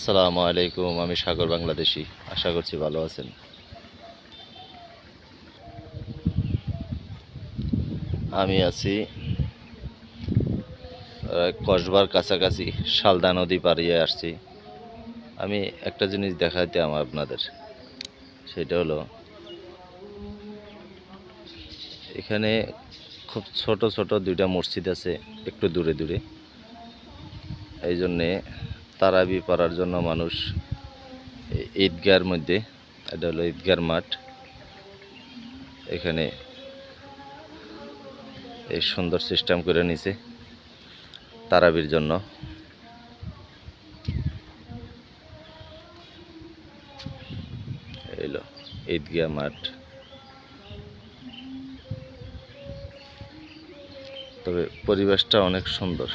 আসসালামু আলাইকুম। আমি সাগর বাংলাদেশি। আশা করছি ভালো আছেন। আমি আছি কসবার কাছাকাছি, শালদা নদী পাড়িয়ে আসছি। আমি একটা জিনিস দেখাইতে আপনাদের, সেটা হলো এখানে খুব ছোট ছোট দুইটা মসজিদ আছে একটু দূরে দূরে। এই জন্যে তারাবি পড়ার জন্য মানুষ ঈদগার মধ্যে, এটা হলো ঈদগার মাঠ, এখানে এই সুন্দর সিস্টেম করে নিছে তারাবির জন্য। এলো ঈদগাহ মাঠ। তবে পরিবেশটা অনেক সুন্দর।